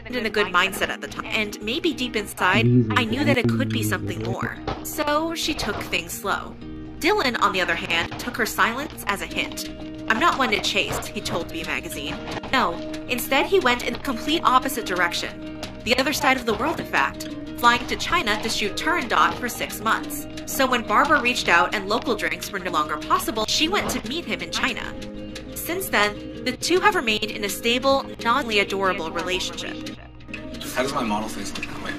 In a good mindset at the time, and maybe deep inside, I knew that it could be something more. So she took things slow. Dylan, on the other hand, took her silence as a hint. "I'm not one to chase," he told W Magazine. No, instead he went in the complete opposite direction. The other side of the world, in fact, flying to China to shoot Turn Dot for 6 months. So when Barbara reached out and local drinks were no longer possible, she went to meet him in China. Since then, the two have remained in a stable, non-really adorable relationship. How does my model face look that way?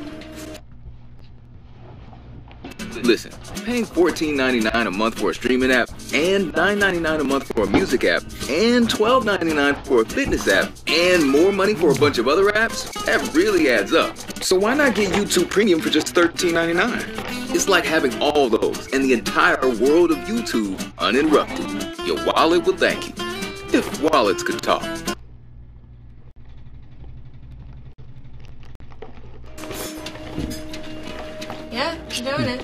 Listen, paying $14.99 a month for a streaming app, and $9.99 a month for a music app, and $12.99 for a fitness app, and more money for a bunch of other apps, that really adds up. So why not get YouTube Premium for just $13.99? It's like having all those and the entire world of YouTube uninterrupted. Your wallet will thank you. If wallets could talk. Yeah, doing it.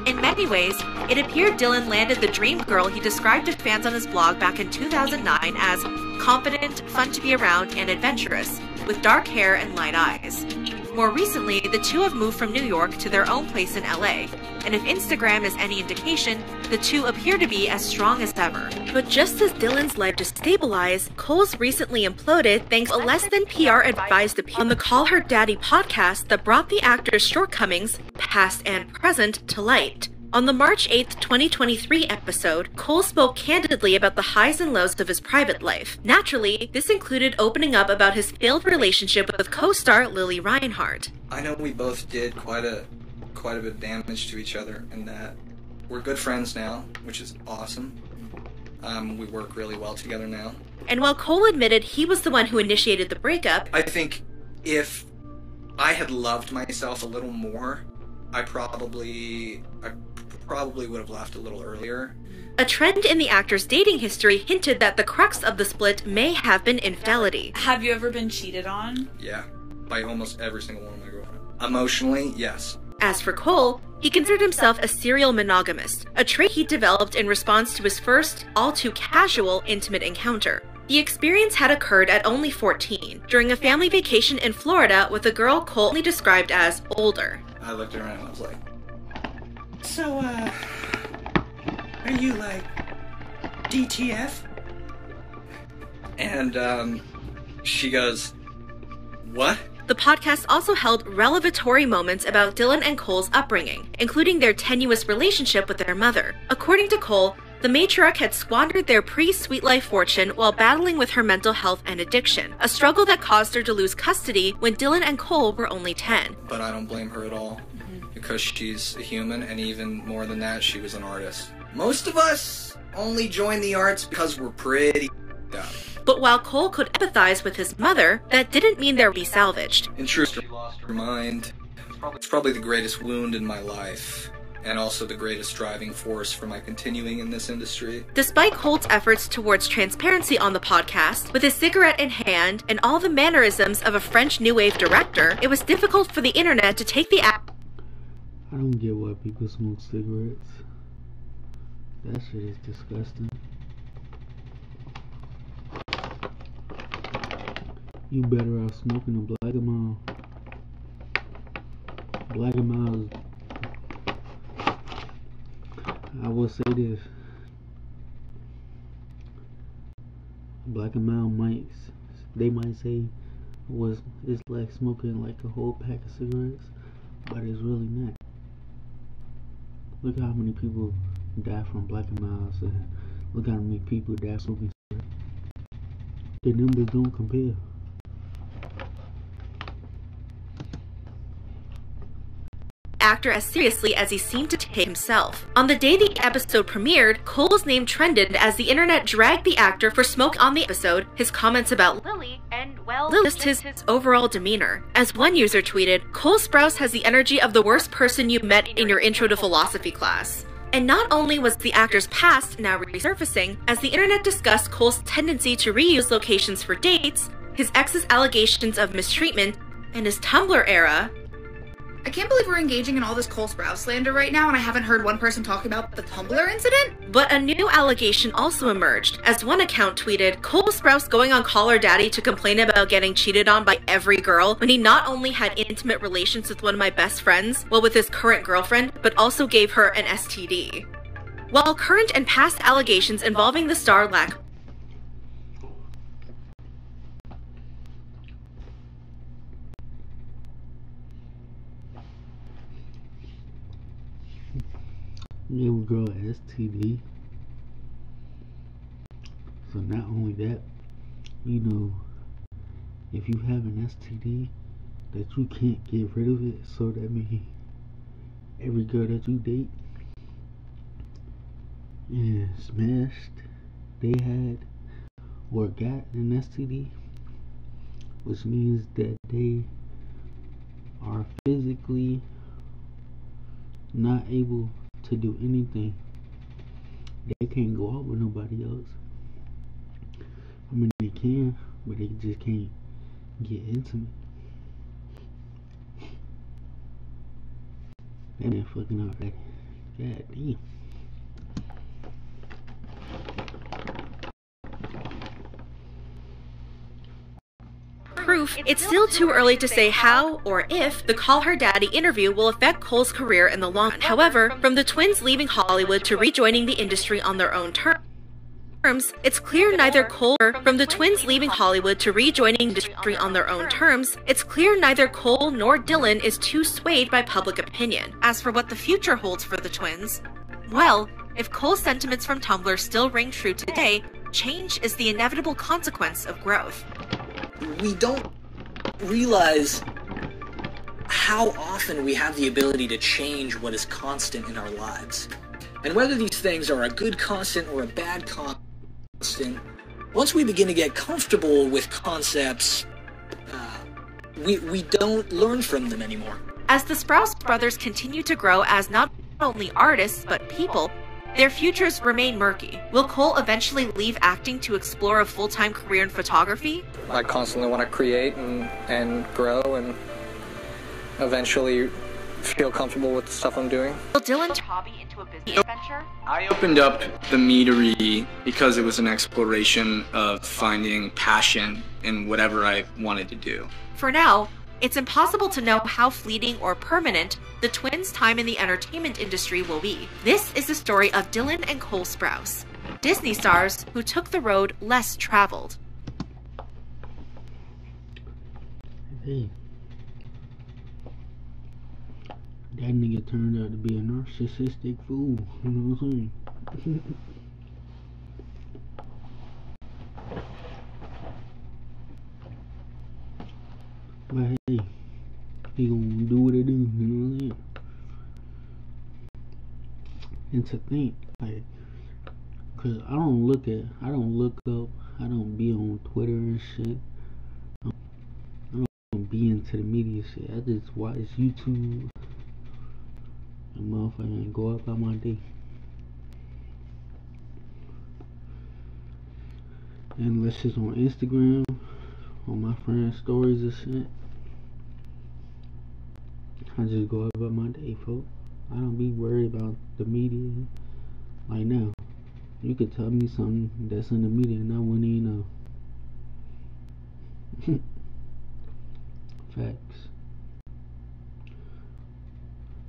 In many ways, it appeared Dylan landed the dream girl he described to fans on his blog back in 2009 as confident, fun to be around, and adventurous, with dark hair and light eyes. More recently, the two have moved from New York to their own place in LA, and if Instagram is any indication, the two appear to be as strong as ever. But just as Dylan's life to stabilize, Cole's recently imploded thanks to a less than PR advised appeal on the Call Her Daddy podcast that brought the actor's shortcomings, past and present, to light. On the March 8th, 2023 episode, Cole spoke candidly about the highs and lows of his private life. Naturally, this included opening up about his failed relationship with co-star Lily Reinhart. I know we both did quite a bit of damage to each other, and that we're good friends now, which is awesome. We work really well together now. And while Cole admitted he was the one who initiated the breakup, I think if I had loved myself a little more, I probably would have left a little earlier. A trend in the actor's dating history hinted that the crux of the split may have been infidelity. Have you ever been cheated on? Yeah, by almost every single one of my girlfriends. Emotionally, yes. As for Cole, he considered himself a serial monogamist, a trait he developed in response to his first, all-too-casual, intimate encounter. The experience had occurred at only 14, during a family vacation in Florida with a girl Cole only described as older. I looked around and I was like, So, are you like DTF? And, she goes, what? The podcast also held revelatory moments about Dylan and Cole's upbringing, including their tenuous relationship with their mother. According to Cole, the matriarch had squandered their pre-Sweet Life fortune while battling with her mental health and addiction, a struggle that caused her to lose custody when Dylan and Cole were only 10. But I don't blame her at all, because she's a human, and even more than that, she was an artist. Most of us only join the arts because we're pretty up. But while Cole could empathize with his mother, that didn't mean they would be salvaged. In truth, she lost her mind. It's probably the greatest wound in my life, and also the greatest driving force for my continuing in this industry. Despite Cole's efforts towards transparency on the podcast, with his cigarette in hand and all the mannerisms of a French New Wave director, it was difficult for the internet to take the act. I don't get why people smoke cigarettes. That shit is disgusting. You better off smoking a black 'em all. Black and Miles, I will say this. Black and Miles they might say it's like smoking like a whole pack of cigarettes, but it's really not. Look at how many people die from Black and Miles, and look how many people die smoking cigarettes. The numbers don't compare. Actor as seriously as he seemed to take himself. On the day the episode premiered, Cole's name trended as the internet dragged the actor for smoke on the episode, his comments about Lily, and, well, just his overall demeanor. As one user tweeted, Cole Sprouse has the energy of the worst person you met in your intro to philosophy class. And not only was the actor's past now resurfacing, as the internet discussed Cole's tendency to reuse locations for dates, his ex's allegations of mistreatment, and his Tumblr era. I can't believe we're engaging in all this Cole Sprouse slander right now and I haven't heard one person talk about the Tumblr incident? But a new allegation also emerged, as one account tweeted, Cole Sprouse going on Call Her Daddy to complain about getting cheated on by every girl when he not only had intimate relations with one of my best friends, well, with his current girlfriend, but also gave her an STD. While current and past allegations involving the star lack Gave a girl an STD. So not only that, you know, if you have an STD that you can't get rid of it, so that means every girl that you date and smashed, they had or got an STD, which means that they are physically not able to do anything. They can't go out with nobody else. I mean, they can, but they just can't get intimate. That man fucking already. God damn. Proof, it's still too early to say how or if the Call Her Daddy interview will affect Cole's career in the long run. However, from the twins leaving Hollywood to rejoining the industry on their own terms, it's clear neither Cole nor Dylan is too swayed by public opinion. As for what the future holds for the twins, well, if Cole's sentiments from Tumblr still ring true today, change is the inevitable consequence of growth. We don't realize how often we have the ability to change what is constant in our lives. And whether these things are a good constant or a bad constant, once we begin to get comfortable with concepts, we don't learn from them anymore. As the Sprouse brothers continue to grow as not only artists, but people, their futures remain murky. Will Cole eventually leave acting to explore a full-time career in photography? I constantly want to create and grow and eventually feel comfortable with the stuff I'm doing. Will Dylan turn hobby into a business venture? I opened up the meadery because it was an exploration of finding passion in whatever I wanted to do. For now, it's impossible to know how fleeting or permanent the twins' time in the entertainment industry will be. This is the story of Dylan and Cole Sprouse, Disney stars who took the road less traveled. Hey, that nigga turned out to be a narcissistic fool, you know what I'm saying? But hey, he gonna do what he do, you know what I'm saying? And to think, like, cause I don't look up, I don't be on Twitter and shit. I don't be into the media shit. I just watch YouTube and motherfucking go about my day. Unless it's on Instagram, on my friends' stories and shit. I just go about my day, folks. I don't be worried about the media. Like now, you could tell me something that's in the media and I wouldn't even know. Facts.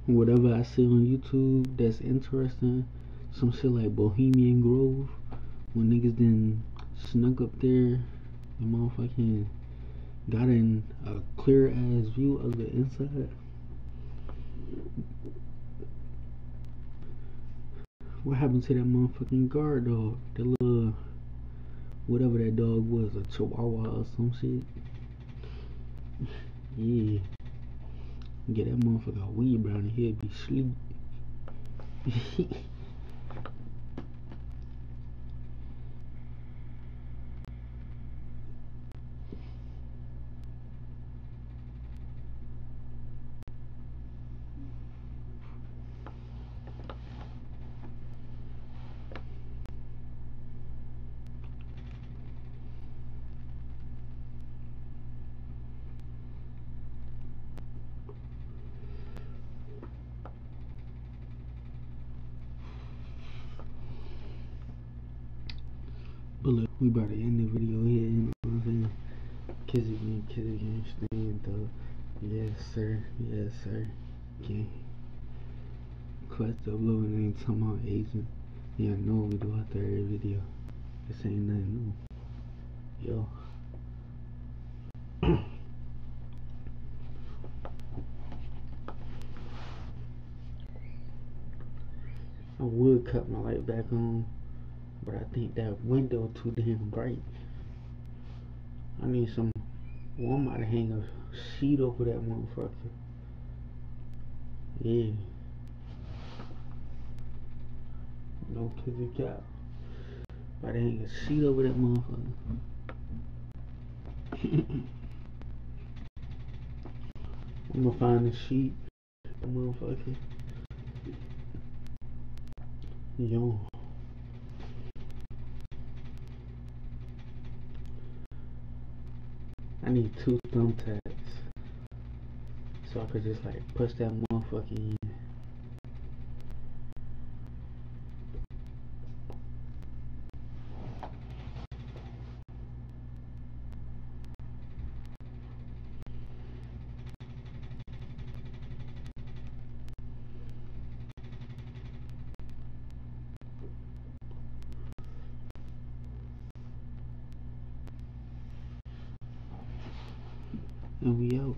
whatever I see on YouTube that's interesting, some shit like Bohemian Grove, when niggas then snuck up there and motherfucking got in a clear ass view of the inside. What happened to that motherfucking guard dog? That little, whatever that dog was, a chihuahua or some shit. Yeah. Get that motherfucker a weed brown and he'll be sleep. But look, we about to end the video here, you know what I'm saying? Kiss again, stand up. Yes sir, yes sir. Okay. Clutch uploading ain't talking about agent. Yeah, I know we do after every video. This ain't nothing new. Yo. I would cut my light back on, but I think that window too damn bright. I need some Walmart to hang a sheet over that motherfucker. Yeah. No kizzy cap. About to hang a sheet over that motherfucker. I'm gonna find a sheet. Motherfucker. Yo. I need 2 thumbtacks so I could just like push that motherfucker in. And we out.